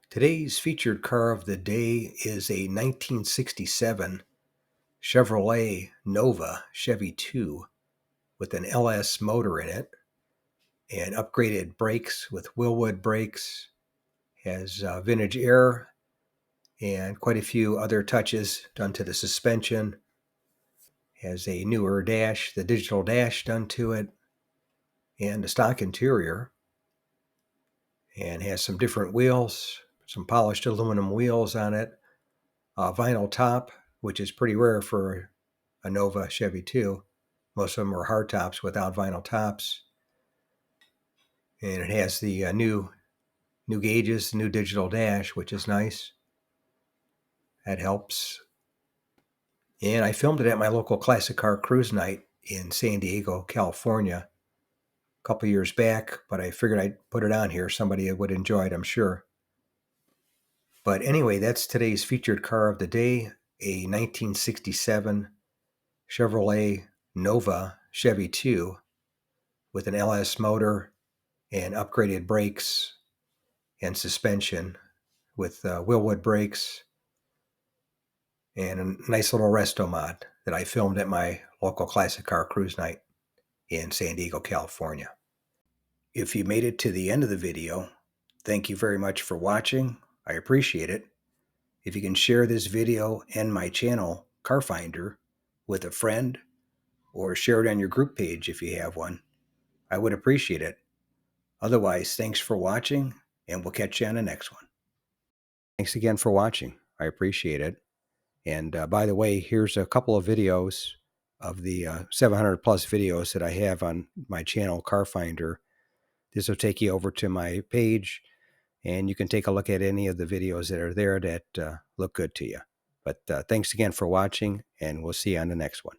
Today's featured car of the day is a 1967 Chevrolet Nova Chevy 2 with an LS motor in it and upgraded brakes with Wilwood brakes, has vintage air and quite a few other touches done to the suspension, has a newer dash, the digital dash done to it, and a stock interior, and has some different wheels, some polished aluminum wheels on it, a vinyl top, which is pretty rare for a Nova Chevy 2. Most of them are hardtops without vinyl tops. And it has the new gauges, new digital dash, which is nice. That helps. And I filmed it at my local classic car cruise night in San Diego, California, a couple years back, but I figured I'd put it on here. Somebody would enjoy it, I'm sure. But anyway, that's today's featured car of the day, a 1967 Chevrolet Nova Chevy 2 with an LS motor and upgraded brakes and suspension with Wilwood brakes and a nice little Restomod that I filmed at my local classic car cruise night in San Diego, California. If you made it to the end of the video, thank you very much for watching. I appreciate it. If you can share this video and my channel, Car Finder, with a friend, or share it on your group page if you have one, I would appreciate it. Otherwise, thanks for watching, and we'll catch you on the next one. Thanks again for watching. I appreciate it. And by the way, here's a couple of videos of the 700 plus videos that I have on my channel, Car Finder. This will take you over to my page, and you can take a look at any of the videos that are there that look good to you. But thanks again for watching, and we'll see you on the next one.